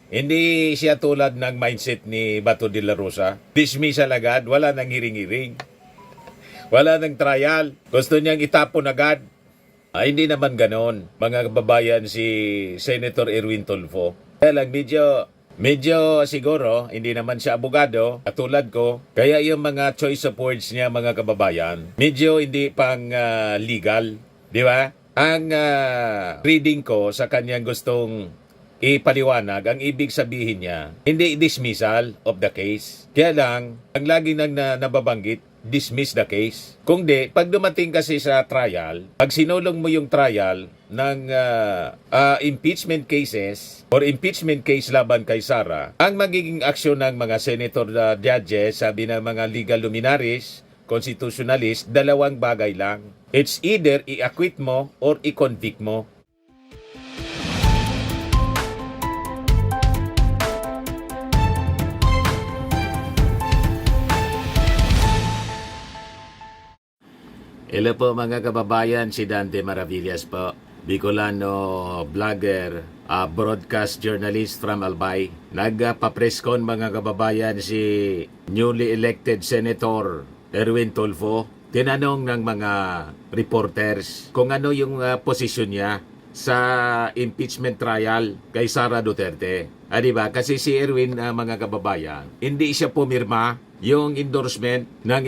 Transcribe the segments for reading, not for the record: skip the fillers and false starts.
Hindi siya tulad ng mindset ni Bato de la Rosa. Dismissal agad, wala nang hiring-hiring. Wala nang trial. Gusto niyang itapon agad. Hindi naman ganon, mga kababayan, si Senator Erwin Tulfo. Kaya lang, medyo siguro, hindi naman siya abogado, katulad ko. Kaya yung mga choice of words niya, mga kababayan, medyo hindi pang legal. Di ba? Ang reading ko sa kanyang gustong ipaliwanag, ang ibig sabihin niya, hindi dismissal of the case. Kaya lang, ang lagi nang nababanggit, dismiss the case. Kung di, pag dumating kasi sa trial, pag sinulong mo yung trial ng impeachment cases or impeachment case laban kay Sara, ang magiging aksyon ng mga senator judges, sabi ng mga legal luminaries, constitutionalist, dalawang bagay lang. It's either i-acquit mo or i-convict mo. Hello po mga kababayan, si Dante Maravillas po. Bicolano vlogger, broadcast journalist from Albay. Nagpa-presscon mga kababayan si newly elected Senator Erwin Tulfo. Tinanong ng mga reporters kung ano yung posisyon niya sa impeachment trial kay Sara Duterte. Diba? Kasi si Erwin, mga kababayan, hindi siya pumirma yung endorsement ng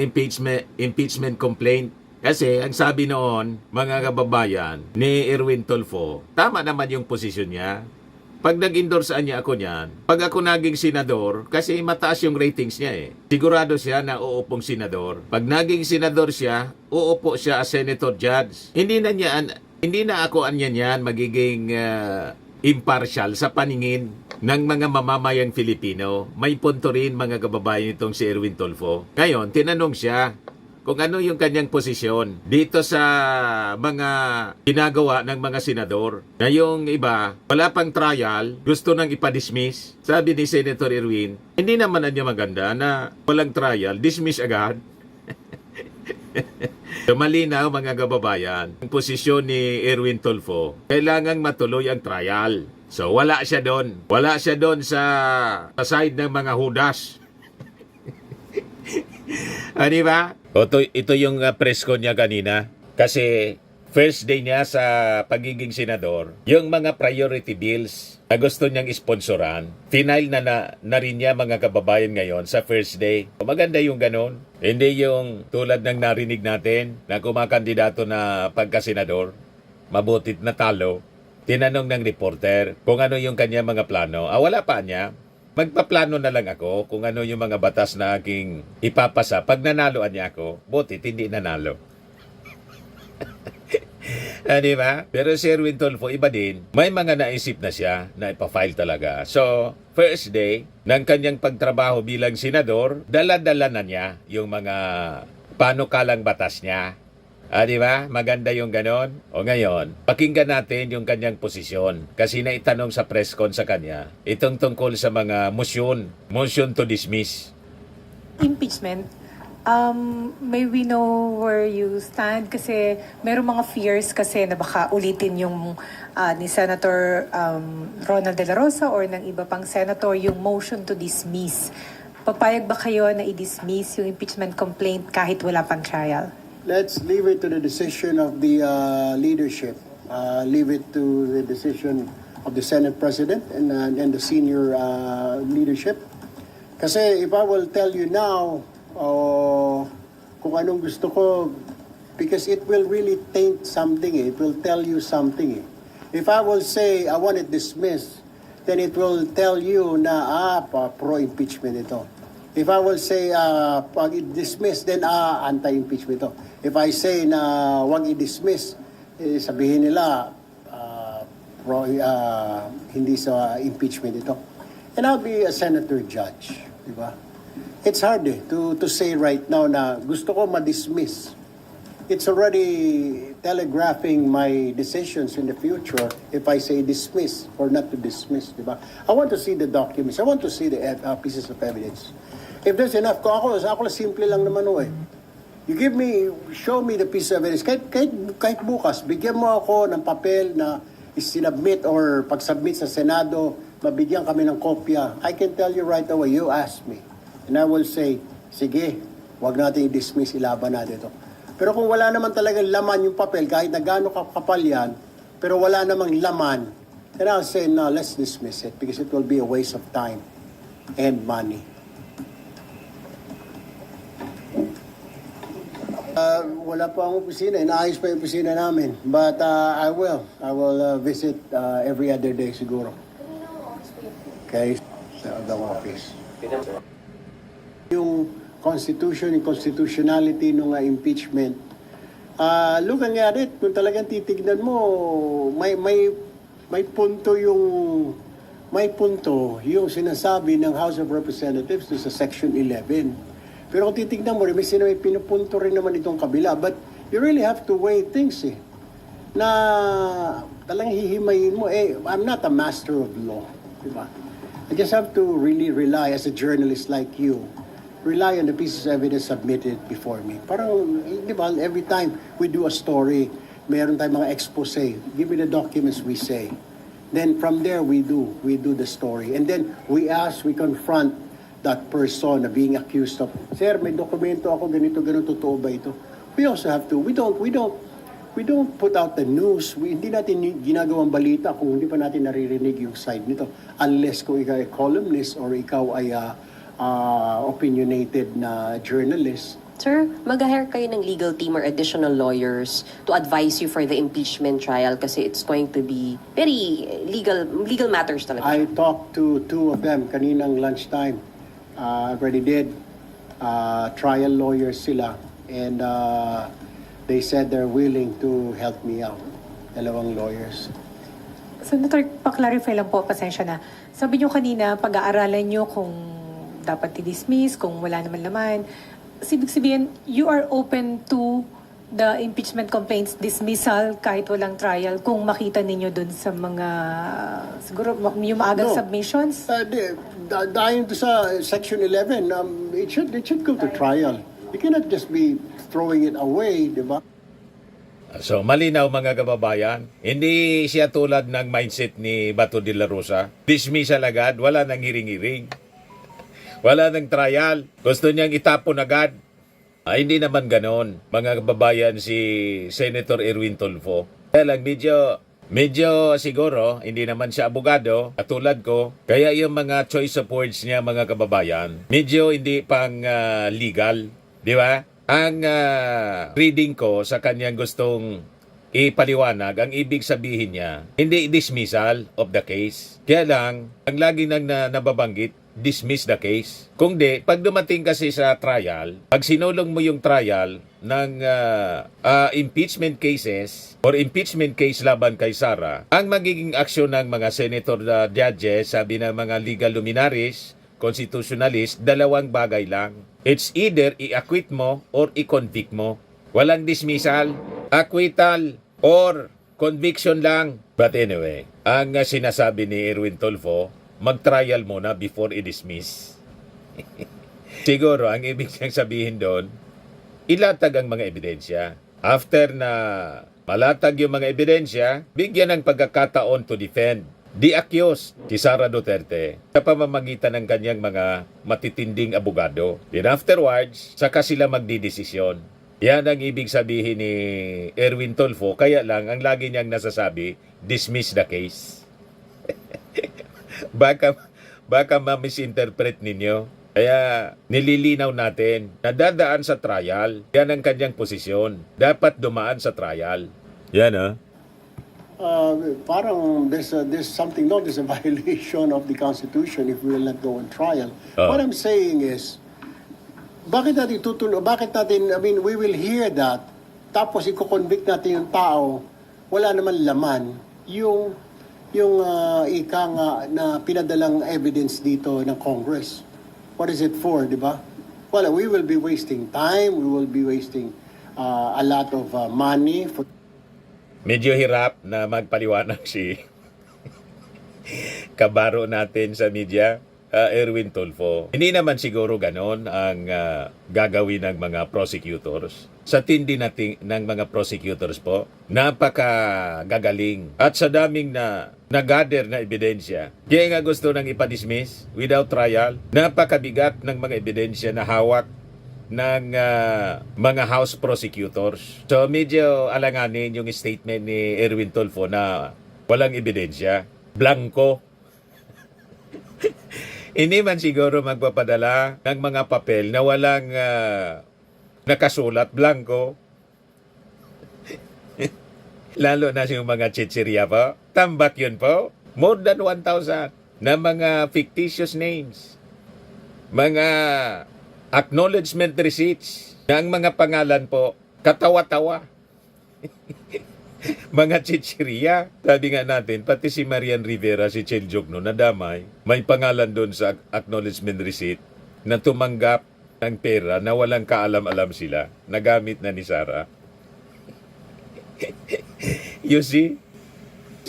impeachment complaint. Kasi ang sabi noon, mga kababayan, ni Erwin Tulfo, tama naman yung posisyon niya. Pag nag-endorsaan niya ako niyan, pag ako naging senador, kasi mataas yung ratings niya eh. Sigurado siya na uupong senador. Pag naging senador siya, uupo siya as senator judge. Hindi na ako niyan magiging impartial sa paningin ng mga mamamayang Filipino. May punto rin mga kababayan itong si Erwin Tulfo. Ngayon, tinanong siya kung ano yung kanyang posisyon dito sa mga ginagawa ng mga senador. Na yung iba, wala pang trial, gusto nang ipadismiss. Sabi ni Senator Erwin, hindi naman niya maganda na walang trial, dismiss agad. So, malinaw mga kababayan, ang posisyon ni Erwin Tulfo, kailangang matuloy ang trial. So wala siya doon. Wala siya doon sa side ng mga hudas. Di ba? Ito yung press ko niya kanina. Kasi first day niya sa pagiging senador, yung mga priority bills na gusto niyang sponsoran, final na rin niya mga kababayan ngayon sa first day. Maganda yung ganon. Hindi yung tulad ng narinig natin na kumakandidato na pagkasenador, mabutit na talo. Tinanong ng reporter kung ano yung kanya mga plano. Wala pa niya. Magpaplano na lang ako kung ano yung mga batas na aking ipapasa. Pag nanaloan niya ako, butit hindi nanalo. Diba? Pero si Erwin Tulfo, iba din. May mga naisip na siya na ipafile talaga. So, first day ng kanyang pagtrabaho bilang senador, dala-dala na niya yung mga panukalang batas niya. Diba? Maganda yung ganon. O ngayon, pakinggan natin yung kanyang posisyon. Kasi naitanong sa press con sa kanya, itong tungkol sa mga motion to dismiss. Impeachment, may we know where you stand? Kasi merong mga fears kasi na baka ulitin yung ni Senator Ronald De La Rosa or ng iba pang senator yung motion to dismiss. Papayag ba kayo na i-dismiss yung impeachment complaint kahit wala pang trial? Let's leave it to the decision of the leadership. Leave it to the decision of the Senate President and the senior leadership. Kasi if I will tell you now kung anong gusto ko, because it will really taint something. It will tell you something. If I will say I want it dismissed, then it will tell you na pro-impeachment ito. If I will say pag i-dismiss, then anti-impeachment ito. If I say na wag i-dismiss, sabihin nila hindi sa impeachment ito. And I'll be a senator judge, di ba? It's hard to say right now na gusto ko ma-dismiss. It's already telegraphing my decisions in the future if I say dismiss or not to dismiss, di ba? I want to see the documents. I want to see the pieces of evidence. If there's enough, ako simple lang naman You show me the piece of evidence. Kahit bukas, bigyan mo ako ng papel na isinubmit or pag-submit sa Senado mabigyan kami ng kopya, I can tell you right away, you ask me. And I will say, sige, wag natin i-dismiss, ilaban natin ito. Pero kung wala naman talagang laman yung papel, kahit na gaano kapal yan, pero wala namang laman, then I'll say, no, let's dismiss it because it will be a waste of time and money. Wala pa ang opisina. Inaayos pa yung opisina namin. But I will visit every other day siguro. Okay? Sa the office. Yung constitution, yung constitutionality ng impeachment, looking at it, kung talagang titignan mo, may punto yung sinasabi ng House of Representatives sa Section 11. Pero kung titignan mo, may pinupunto rin naman itong kabila. But you really have to weigh things na talagang hihimayin mo. I'm not a master of law. Diba? I just have to really rely as a journalist like you, rely on the pieces of evidence submitted before me. Parang, di ba, every time we do a story, meron tayong mga expose. Give me the documents, we say. Then from there, we do the story. And then we confront that person na being accused of, sir, may dokumento ako, ganito, totoo ba ito? We also have to, we don't put out the news. Hindi natin ginagawang balita kung hindi pa natin naririnig yung side nito. Unless kung ikaw ay columnist or ikaw ay opinionated na journalist. Sir, mag-hire kayo ng legal team or additional lawyers to advise you for the impeachment trial kasi it's going to be very legal matters talaga. I talked to two of them kaninang lunchtime. I already did. Trial lawyers sila. And they said they're willing to help me out. Dalawang lawyers. Senator, pa-clarify lang po, pasensya na. Sabi niyo kanina, pag-aaralan niyo kung dapat i-dismiss, kung wala naman laman. Ibig sabihin, you are open to the impeachment complaints dismissal kahit walang trial kung makita ninyo dun sa mga, siguro, yung maagang submissions? Dahil sa Section 11, it should go to trial. You cannot just be throwing it away, di ba? So, malinaw mga kababayan, hindi siya tulad ng mindset ni Bato de la Rosa. Dismissal agad, wala nang hiring-hiring. Wala nang trial. Gusto niyang itapon agad. Hindi naman ganon, mga kababayan, si Senator Erwin Tulfo. Kaya lang, medyo siguro, hindi naman siya abogado, katulad ko. Kaya yung mga choice of words niya, mga kababayan, medyo hindi pang legal. Di ba? Ang reading ko sa kanyang gustong ipaliwanag, ang ibig sabihin niya, hindi dismissal of the case. Kaya lang, ang lagi nang nababanggit, dismiss the case. Kung di, pag dumating kasi sa trial, pag sinulong mo yung trial ng impeachment cases or impeachment case laban kay Sara, ang magiging aksyon ng mga senator judges, sabi ng mga legal luminaries, constitutionalist, dalawang bagay lang. It's either i-acquit mo or i-convict mo. Walang dismissal, acquittal, or conviction lang. But anyway, ang sinasabi ni Erwin Tulfo, mag-trial muna before i-dismiss. Siguro, ang ibig niyang sabihin doon, ilatag ang mga ebidensya. After na malatag yung mga ebidensya, bigyan ng pagkakataon to defend the accused, si Sara Duterte, sa pamamagitan ng kanyang mga matitinding abogado. Then afterwards, saka sila magdidesisyon. Yan ang ibig sabihin ni Erwin Tulfo, kaya lang ang lagi niyang nasasabi, dismiss the case. baka ma-misinterpret ninyo. Kaya nililinaw natin na dadaan sa trial. Yan ang kanyang posisyon. Dapat dumaan sa trial. Yan Parang there's something, no, there's a violation of the Constitution if we will not go on trial. Oh. What I'm saying is, bakit natin, I mean, we will hear that, tapos i-convict natin yung tao, wala naman laman, yung ika nga na pinadalang evidence dito ng Congress. What is it for, di ba? Well, we will be wasting time, we will be wasting a lot of money for... Medyo hirap na magpaliwanag si kabaro natin sa media. Erwin Tulfo. Hindi naman siguro ganon ang gagawin ng mga prosecutors. Sa tindi ng mga prosecutors po, napakagagaling. At sa daming na-gather na ebidensya, kaya nga gusto nang ipadismiss without trial, napakabigat ng mga ebidensya na hawak ng mga House prosecutors. So medyo alanganin yung statement ni Erwin Tulfo na walang ebidensya. Blanco. Hindi man siguro magpapadala ng mga papel na walang nakasulat, blanco. Lalo na yung mga chichirya po. Tambak yun po. More than 1,000 na mga fictitious names. Mga acknowledgement receipts na ang mga pangalan po, katawa-tawa. Mga chichirya. Sabi nga natin, pati si Marian Rivera, si Chel Jokno, nadamay. May pangalan doon sa acknowledgement receipt na tumanggap ng pera na walang kaalam-alam sila. Nagamit na ni Sara. You see?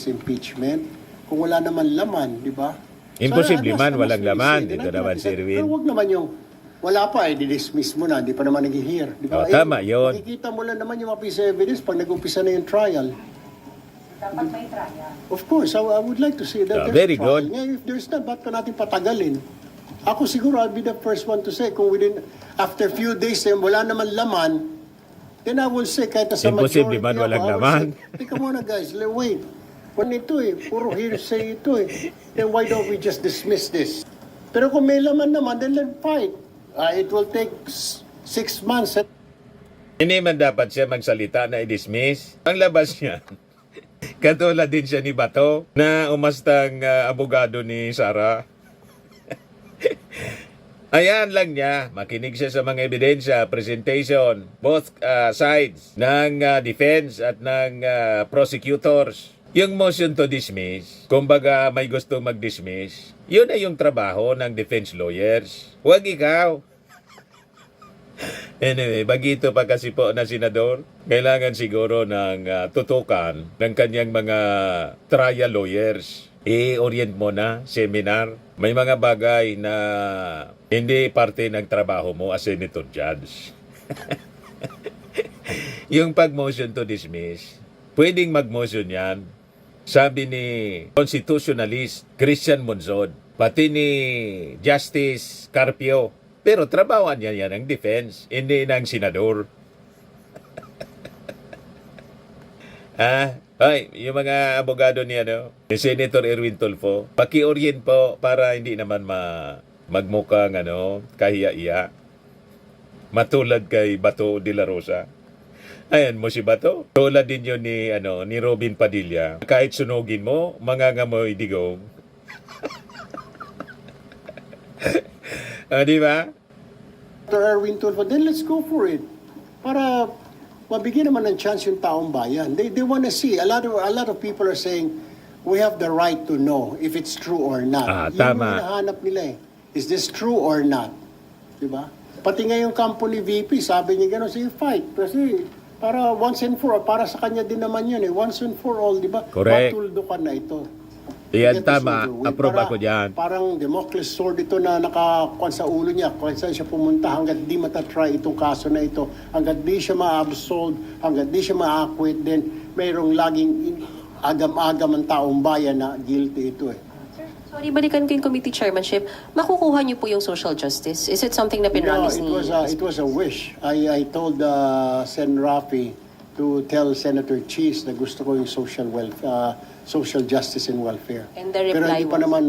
Impeachment, kung wala naman laman, di ba? Imposible So, man, unless walang we laman. say, Dito naman si Erwin. Pero huwag naman yung, wala pa, di-dismiss mo na, di pa naman nag-hear. Di ba? Oh, tama yun. Makikita mo lang naman yung mga piece of evidence pag nag-umpisa na yung trial. Dapat may trial. Of course, I would like to see that there's very a trial. good. Ngayon, if there's not, ba't pa natin patagalin? Ako siguro, I'll be the first one to say, kung after few days, wala naman laman, then I will say, kahit sa Imposible majority, man, walang I will laman. say, teka muna guys, wait. Kung ito puro hearsay ito then why don't we just dismiss this? Pero kung may laman naman, then let's fight. It will take 6 months. Hindi man dapat siya magsalita na i-dismiss. Ang labas niya, katulad din siya ni Bato na umastang abogado ni Sara. Ayan lang niya, makinig siya sa mga ebidensya, presentation, both sides ng defense at ng prosecutors. Yung motion to dismiss, kumbaga may gustong mag-dismiss, yun ay yung trabaho ng defense lawyers. Huwag ikaw. Anyway, bagito pa kasi po na senador, kailangan siguro ng tutukan ng kanyang mga trial lawyers. I-orient mo na, seminar. May mga bagay na hindi parte ng trabaho mo as senator judge. Yung pag-motion to dismiss, pwedeng mag-motion yan. Sabi ni constitutionalist Christian Monzon, pati ni Justice Carpio. Pero trabawan niya yan ang defense, hindi ng senador. Ay, yung mga abogado ni Senator Erwin Tulfo, paki-orient po para hindi naman magmukhang kahiya-iya. Matulad kay Bato de la Rosa. Ayan mo si Bato. Tulad din yun ni Robin Padilla. Kahit sunugin mo, mangangamoy digong. Di ba? Dr. Erwin Tulfo, then let's go for it. Para mabigyan naman ng chance yung taong bayan. They want to see. A lot of people are saying, we have the right to know if it's true or not. Yun Tama. yung hinahanap nila Is this true or not? Diba? Pati nga yung kampo ni VP, sabi niya gano'n, sige, fight. Kasi para once and for all, para sa kanya din naman yun Once and for all, diba? Correct. Matuldukan na ito. Yan, Get this tama. over with. Approve ako dyan. Parang Damocles sword ito na nakakuan sa ulo niya. Kung saan siya pumunta hanggat di matatry itong kaso na ito. Hanggat di siya ma-absolve, hanggat di siya ma-acquit, then mayroong laging agam-agam ang taong bayan na guilty ito Sorry, balikan ko yung committee chairmanship. Makukuha niyo po yung social justice? Is it something na pinramis ni... It was a wish. I told Sen. Rafi to tell Senator Cheese na gusto ko yung social justice and welfare. And the Pero reply hindi pa was? naman,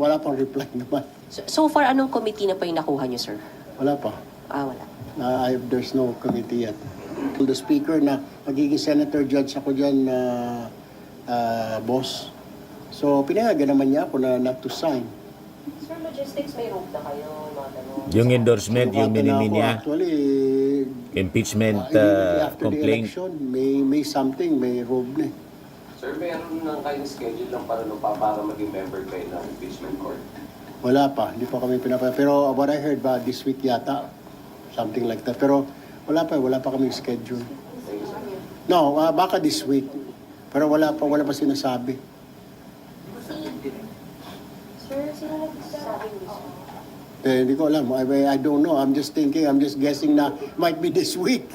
wala pang reply naman. So far, anong committee na po yung nakuha niyo, sir? Wala pa. Wala. There's no committee yet. Told the speaker na magiging senator judge ako dyan, boss. So, pinayagan naman niya ako na not to sign. Sir, logistics, may rope na kayo, mga tanong. Yung endorsement, yung Sinukatan na ako. miniminya, Actually, impeachment immediately after the complaint. election, may something, may robe na Sir, meron lang kayong schedule lang para maging member kayo ng impeachment court? Wala pa, hindi pa kami pinapaya. Pero what I heard ba, this week yata, something like that. Pero wala pa kami schedule. No, baka this week. Pero wala pa sinasabi. Sir, Hindi ko alam. I don't know. I'm just thinking, I'm just guessing na might be this week.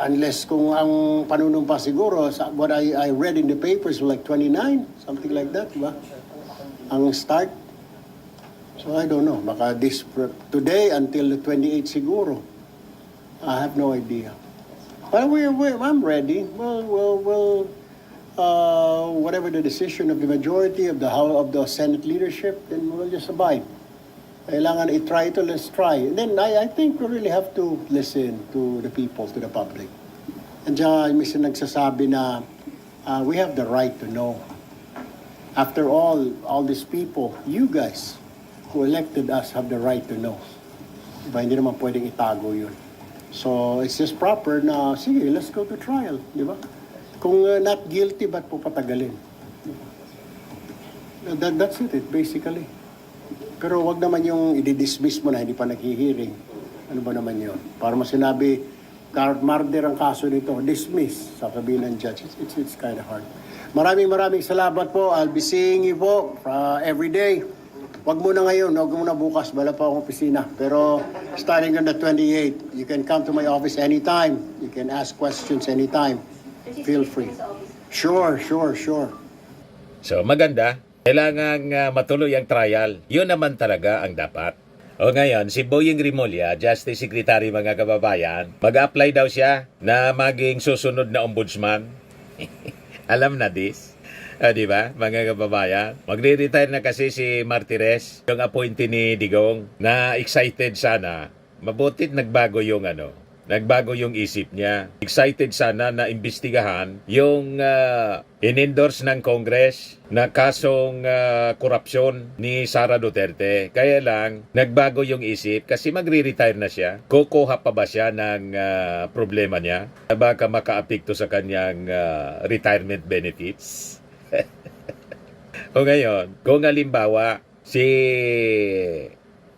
Unless kung ang panunumpa siguro, what I read in the papers were like 29, something like that, diba? Ang start. So I don't know. Baka today until the 28 siguro. I have no idea. But I'm ready. Whatever the decision of the majority of the Senate leadership, then we'll just abide. Kailangan i-try ito, let's try. And then I think we really have to listen to the people, to the public. And diyan, minsan nagsasabi na we have the right to know. After all these people, you guys who elected us have the right to know. Diba, hindi naman pwedeng itago yun. So it's just proper na, sige, let's go to trial. Di ba? Kung not guilty, ba't po patagalin? That's it, basically. Pero wag naman yung i-dismiss mo na hindi pa naghihiring. Ano ba naman yun? Para masinabi, murder ang kaso nito, dismiss, sasabihin ng judge. It's kind of hard. Maraming salamat po. I'll be seeing you po every day. Wag muna ngayon, wag muna bukas, wala pa akong opisina. Pero starting on the 28th, you can come to my office anytime. You can ask questions anytime. Feel free. Sure. So maganda, kailangang matuloy ang trial. Yun naman talaga ang dapat. O ngayon, si Boying Rimulya, Justice Secretary mga kababayan, mag-apply daw siya na maging susunod na ombudsman. Alam na this. Di ba, mga kababayan? Magre-retire na kasi si Martires, yung appointee ni Digong, na excited sana. Mabutit nagbago yung isip niya. Excited sana na imbestigahan yung in-endorse ng Congress na kasong korupsyon ni Sara Duterte. Kaya lang, nagbago yung isip kasi magre-retire na siya. Kukuha pa ba siya ng problema niya? Baka makaapekto sa kanyang retirement benefits? O ngayon, kung halimbawa si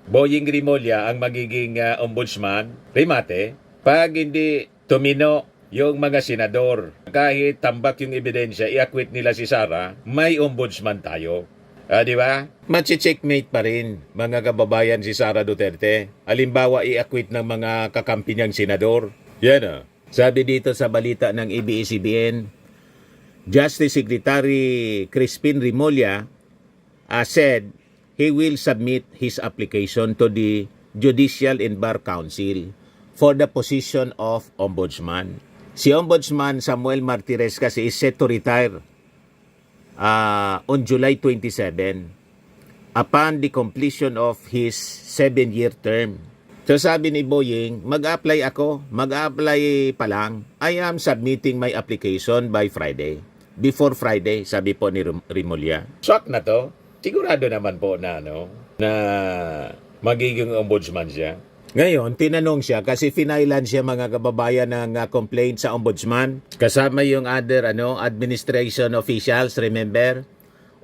Boying Rimulya ang magiging ombudsman, remate, pag hindi tumino yung mga senador, kahit tambak yung ebidensya, i-acquit nila si Sara, may ombudsman tayo. Di ba? Machi-checkmate pa rin, mga kababayan, si Sara Duterte. Halimbawa, i-acquit ng mga kakampi niyang senador. Yan sabi dito sa balita ng ABS-CBN, Justice Secretary Crispin Rimulya said he will submit his application to the Judicial and Bar Council for the position of ombudsman. Si Ombudsman Samuel Martires kasi is set to retire on July 27 upon the completion of his 7-year term. So sabi ni Boying, mag-apply pa lang. I am submitting my application by Friday. Before Friday, sabi po ni Rimulya. Shock na to. Sigurado naman po na magiging ombudsman siya. Ngayon, tinanong siya kasi finailan siya mga kababayan ng complaint sa ombudsman. Kasama yung other administration officials, remember?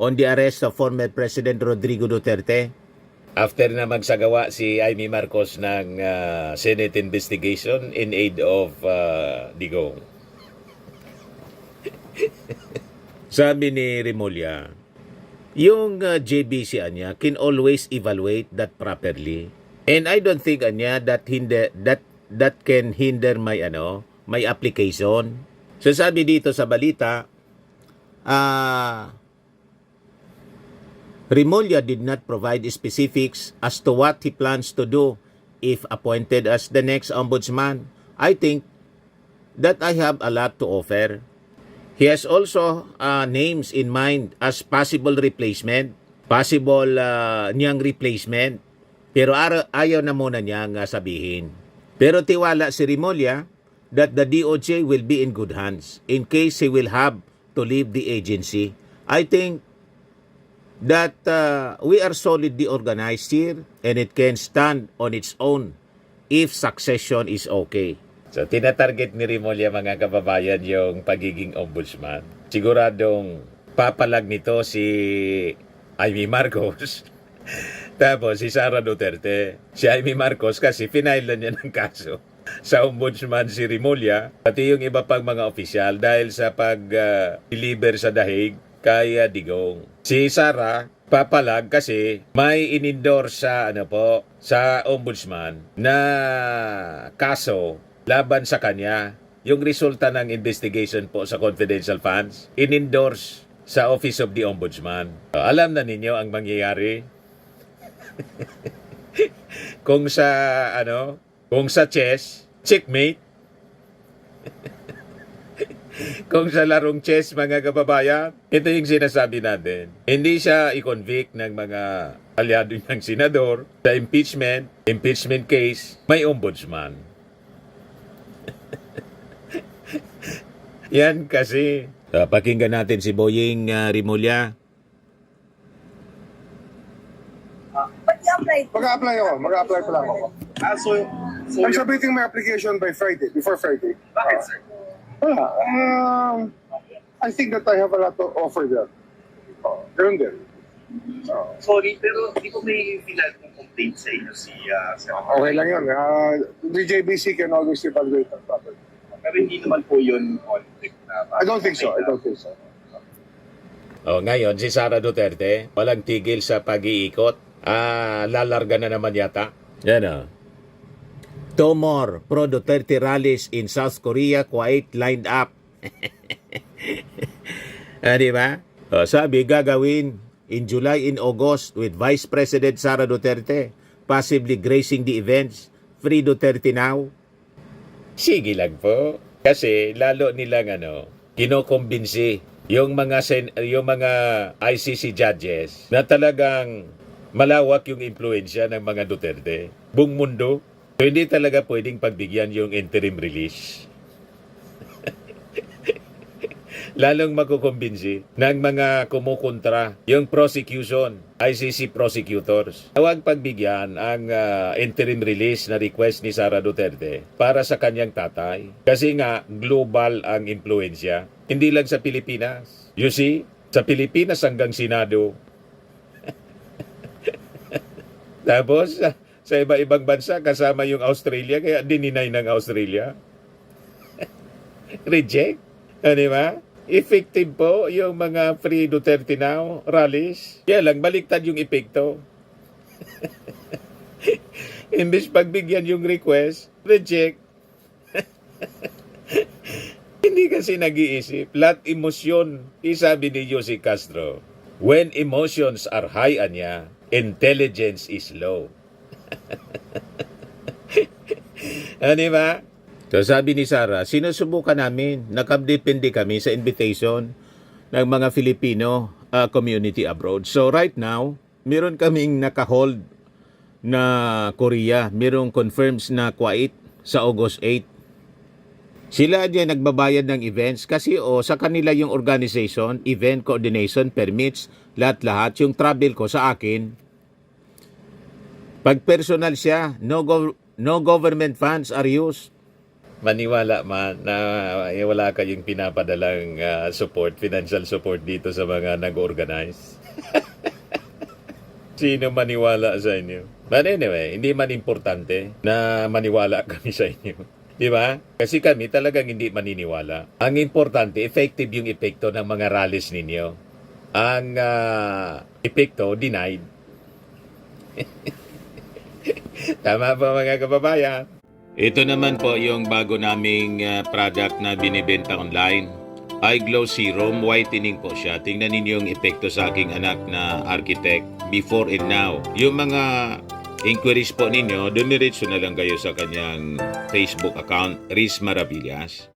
On the arrest of former President Rodrigo Duterte. After na magsagawa si Amy Marcos ng Senate investigation in aid of Digong. Sabi ni Rimulya, yung JBC niya can always evaluate that properly. And I don't think that can hinder my application. So sabi dito sa balita, Rimulya did not provide specifics as to what he plans to do if appointed as the next ombudsman. I think that I have a lot to offer. He has also names in mind as possible replacement, niyang replacement. Pero ayaw na muna niyang sabihin. Pero tiwala si Rimulya that the DOJ will be in good hands in case he will have to leave the agency. I think that we are solidly organized here and it can stand on its own if succession is okay. So, tinatarget ni Rimulya mga kababayan yung pagiging ombudsman. Siguradong papalag nito si Amy Marcos. Tapos si Sara Duterte. Si Amy Marcos kasi finailan niya ng kaso sa ombudsman si Rimulya. Pati yung iba pang mga opisyal dahil sa pag-deliver sa dahig kay Digong. si Sara papalag kasi may inendorse sa sa ombudsman na kaso laban sa kanya. Yung resulta ng investigation po sa confidential funds, inendorse sa Office of the Ombudsman. Alam na ninyo ang mangyayari. kung sa chess, checkmate. Kung sa larong chess, mga kababayan, ito yung sinasabi natin. Hindi siya i-convict ng mga aliado niyang senador sa impeachment case, may ombudsman. Yan kasi. Pakinggan natin si Boying Rimulya. Mag-a-apply pa lang ako. I'm submitting my application by Friday, before Friday. Bakit, sir? Wala. I think that I have a lot to offer there. Ganun din. Sorry, pero di ko may final kong complaint sa inyo si Senator. Okay lang yun. The JBC can always evaluate that properly. Pero hindi naman po yun conflict na... I don't think so. Ngayon, si Sara Duterte, walang tigil sa pag-iikot. Lalarga na naman yata. Yan. Two more pro-Duterte rallies in South Korea, Kuwait lined up. Di ba? Sabi, gagawin in July and August with Vice President Sara Duterte, possibly gracing the events. Free Duterte now. Sige lang po. Kasi lalo nilang kinokumbinsi yung mga ICC judges na talagang malawak yung impluensya ng mga Duterte. Buong mundo. So, hindi talaga pwedeng pagbigyan yung interim release. Lalong makukumbinsi ng mga kumukontra yung prosecution, ICC prosecutors. Huwag pagbigyan ang interim release na request ni Sara Duterte para sa kanyang tatay. Kasi nga, global ang impluensya. Hindi lang sa Pilipinas. You see, sa Pilipinas hanggang Senado. Tapos, sa iba-ibang bansa, kasama yung Australia, kaya dininay ng Australia. Reject. Di ba? Effective po yung mga Free Duterte Now rallies. Kaya lang, baliktad yung epekto. Imbis pagbigyan yung request, reject. Hindi kasi nag-iisip. Lahat emosyon. Isabi ni Jose Castro, when emotions are high, anya, intelligence is low. Di ba? So sabi ni Sara, sinusubukan namin, nakadepende kami sa invitation ng mga Filipino community abroad. So right now, meron kaming nakahold na Korea, merong confirms na Kuwait sa August 8. Sila diyan nagbabayad ng events kasi sa kanila yung organization, event coordination, permits, lahat-lahat. Yung travel ko sa akin, pag personal siya, no government funds are used. Maniwala man na wala kayong pinapadalang support, financial support dito sa mga nag-organize. Sino maniwala sa inyo? But anyway, hindi man importante na maniwala kami sa inyo. Di ba? Kasi kami talagang hindi maniniwala. Ang importante, effective yung epekto ng mga rallies ninyo. Ang epekto, denied. Tama ba mga kababayan? Ito naman po yung bago naming product na binibenta online. iGlow Serum, whitening po siya. Tingnan ninyo yung epekto sa aking anak na architect before and now. Yung mga inquiries po ninyo, dumiretso na lang kayo sa kanyang Facebook account, Riz Maravillas.